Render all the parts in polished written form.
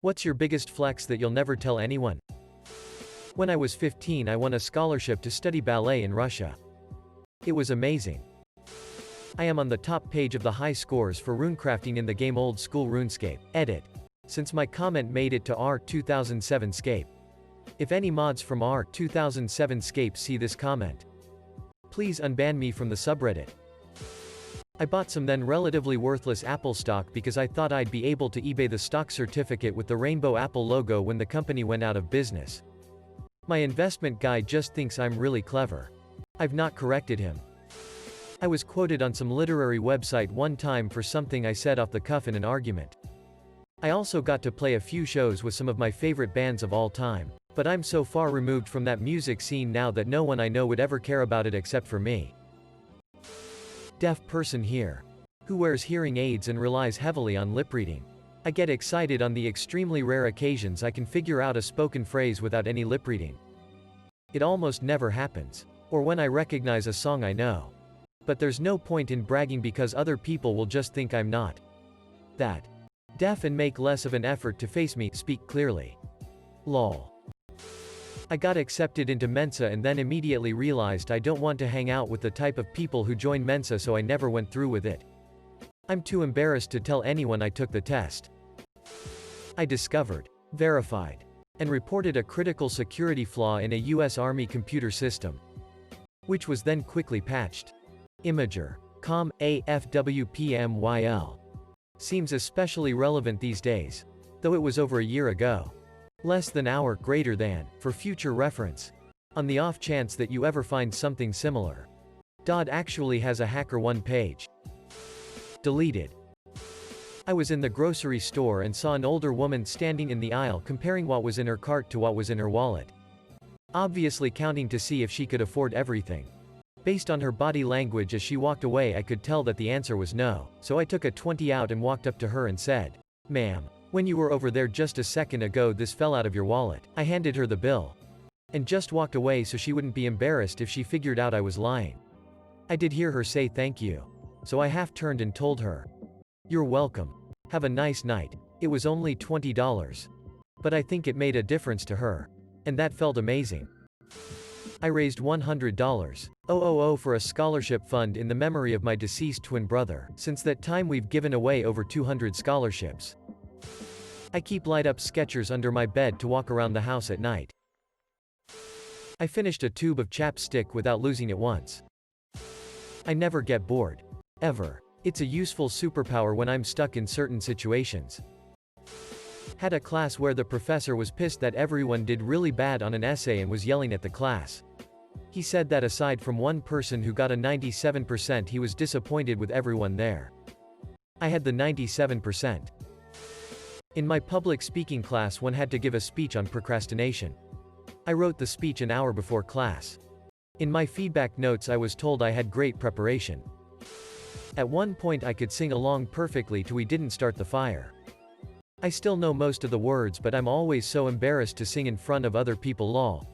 What's your biggest flex that you'll never tell anyone? When I was 15, I won a scholarship to study ballet in Russia. It was amazing. I am on the top page of the high scores for runecrafting in the game Old School RuneScape. Edit. Since my comment made it to R2007 Scape. If any mods from R2007 Scape see this comment, please unban me from the subreddit. I bought some then relatively worthless Apple stock because I thought I'd be able to eBay the stock certificate with the rainbow Apple logo when the company went out of business. My investment guy just thinks I'm really clever. I've not corrected him. I was quoted on some literary website one time for something I said off the cuff in an argument. I also got to play a few shows with some of my favorite bands of all time, but I'm so far removed from that music scene now that no one I know would ever care about it except for me. Deaf person here. Who wears hearing aids and relies heavily on lip reading. I get excited on the extremely rare occasions I can figure out a spoken phrase without any lip reading. It almost never happens. Or when I recognize a song I know. But there's no point in bragging because other people will just think I'm not that deaf and make less of an effort to face me, speak clearly. Lol. I got accepted into Mensa and then immediately realized I don't want to hang out with the type of people who join Mensa, so I never went through with it. I'm too embarrassed to tell anyone I took the test. I discovered, verified, and reported a critical security flaw in a US Army computer system, which was then quickly patched. Imager. Com. AFWPMYL. Seems especially relevant these days. Though it was over a year ago. Less than hour, greater than, for future reference. On the off chance that you ever find something similar. Dodd actually has a HackerOne page. Deleted. I was in the grocery store and saw an older woman standing in the aisle comparing what was in her cart to what was in her wallet. Obviously counting to see if she could afford everything. Based on her body language as she walked away, I could tell that the answer was no, so I took a 20 out and walked up to her and said, "Ma'am, when you were over there just a second ago this fell out of your wallet." I handed her the bill. And just walked away so she wouldn't be embarrassed if she figured out I was lying. I did hear her say thank you. So I half turned and told her, "You're welcome. Have a nice night." It was only $20. But I think it made a difference to her. And that felt amazing. I raised $100 for a scholarship fund in the memory of my deceased twin brother. Since that time we've given away over 200 scholarships. I keep light-up Skechers under my bed to walk around the house at night. I finished a tube of chapstick without losing it once. I never get bored. Ever. It's a useful superpower when I'm stuck in certain situations. Had a class where the professor was pissed that everyone did really bad on an essay and was yelling at the class. He said that aside from one person who got a 97%, he was disappointed with everyone there. I had the 97%. In my public speaking class, one had to give a speech on procrastination. I wrote the speech an hour before class. In my feedback notes I was told I had great preparation. At one point I could sing along perfectly to "We Didn't Start the Fire." I still know most of the words, but I'm always so embarrassed to sing in front of other people, lol.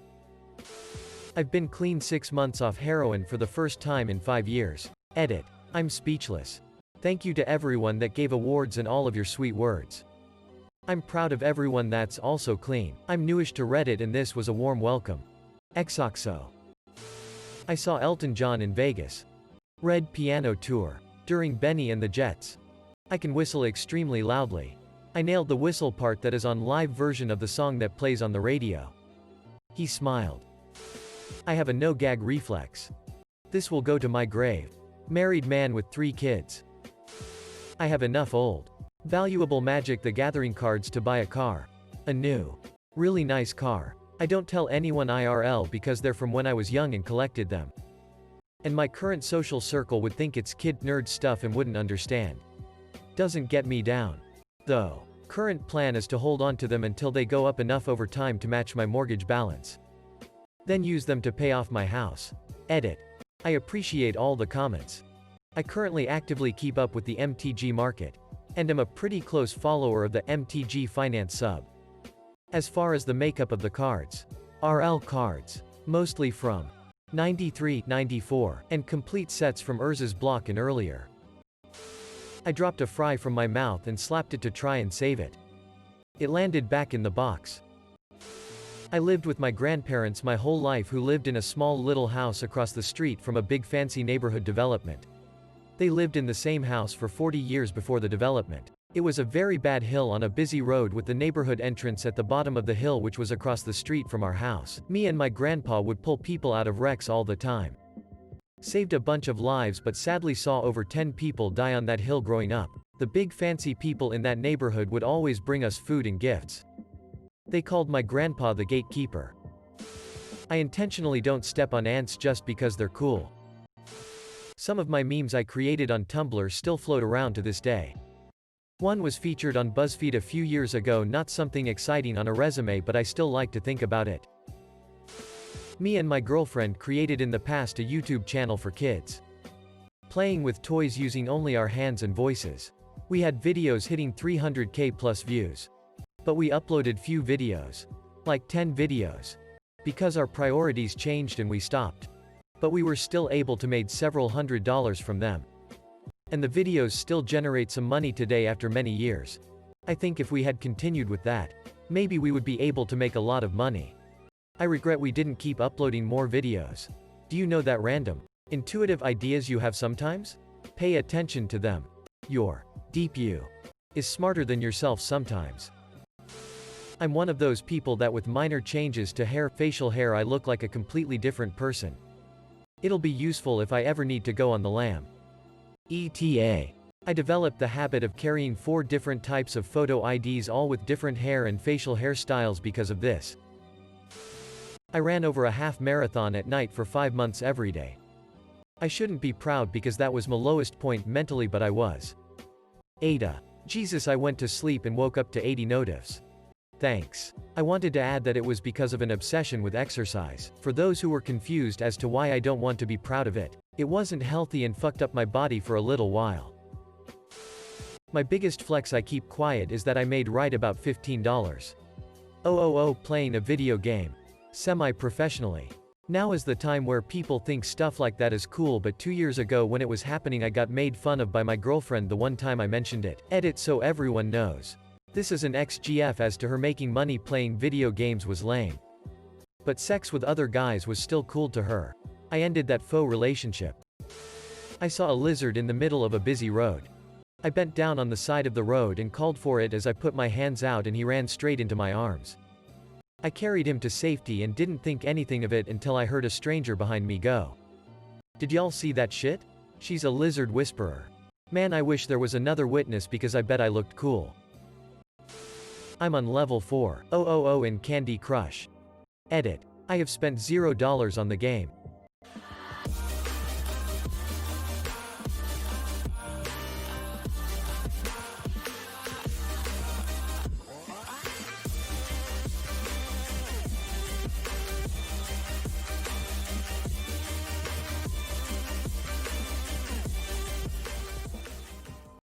I've been clean 6 months off heroin for the first time in 5 years. Edit. I'm speechless. Thank you to everyone that gave awards and all of your sweet words. I'm proud of everyone that's also clean. I'm newish to Reddit and this was a warm welcome. XOXO. I saw Elton John in Vegas. Red Piano Tour. During Benny and the Jets. I can whistle extremely loudly. I nailed the whistle part that is on live version of the song that plays on the radio. He smiled. I have a no gag reflex. This will go to my grave. Married man with 3 kids. I have enough old valuable Magic the Gathering cards to buy a car. A new, really nice car. I don't tell anyone IRL because they're from when I was young and collected them. And my current social circle would think it's kid nerd stuff and wouldn't understand. Doesn't get me down. Though. Current plan is to hold on to them until they go up enough over time to match my mortgage balance. Then use them to pay off my house. Edit. I appreciate all the comments. I currently actively keep up with the MTG market. And am a pretty close follower of the MTG Finance sub. As far as the makeup of the cards. RL cards. Mostly from 93, 94, and complete sets from Urza's block and earlier. I dropped a fry from my mouth and slapped it to try and save it. It landed back in the box. I lived with my grandparents my whole life, who lived in a small little house across the street from a big fancy neighborhood development. They lived in the same house for 40 years before the development. It was a very bad hill on a busy road with the neighborhood entrance at the bottom of the hill, which was across the street from our house. Me and my grandpa would pull people out of wrecks all the time. Saved a bunch of lives, but sadly saw over 10 people die on that hill growing up. The big fancy people in that neighborhood would always bring us food and gifts. They called my grandpa the gatekeeper. I intentionally don't step on ants just because they're cool. Some of my memes I created on Tumblr still float around to this day. One was featured on BuzzFeed a few years ago, not something exciting on a resume, but I still like to think about it. Me and my girlfriend created in the past a YouTube channel for kids. Playing with toys using only our hands and voices. We had videos hitting 300k plus views. But we uploaded few videos. Like 10 videos. Because our priorities changed and we stopped. But we were still able to make several $100s from them. And the videos still generate some money today after many years. I think if we had continued with that, maybe we would be able to make a lot of money. I regret we didn't keep uploading more videos. Do you know that random, intuitive ideas you have sometimes? Pay attention to them. Your deep you is smarter than yourself sometimes. I'm one of those people that with minor changes to facial hair I look like a completely different person. It'll be useful if I ever need to go on the lam. ETA. I developed the habit of carrying 4 different types of photo IDs, all with different hair and facial hairstyles because of this. I ran over a half marathon at night for 5 months every day. I shouldn't be proud because that was my lowest point mentally, but I was. Ada. Jesus, I went to sleep and woke up to 80 notifs. Thanks. I wanted to add that it was because of an obsession with exercise. For those who were confused as to why I don't want to be proud of it, it wasn't healthy and fucked up my body for a little while. My biggest flex I keep quiet is that I made right about $15. Playing a video game. Semi-professionally. Now is the time where people think stuff like that is cool, but 2 years ago when it was happening I got made fun of by my girlfriend the one time I mentioned it. Edit so everyone knows. This is an XGF as to her making money playing video games was lame. But sex with other guys was still cool to her. I ended that faux relationship. I saw a lizard in the middle of a busy road. I bent down on the side of the road and called for it as I put my hands out, and he ran straight into my arms. I carried him to safety and didn't think anything of it until I heard a stranger behind me go, "Did y'all see that shit? She's a lizard whisperer." Man, I wish there was another witness because I bet I looked cool. I'm on level 4 in Candy Crush. Edit. I have spent $0 on the game.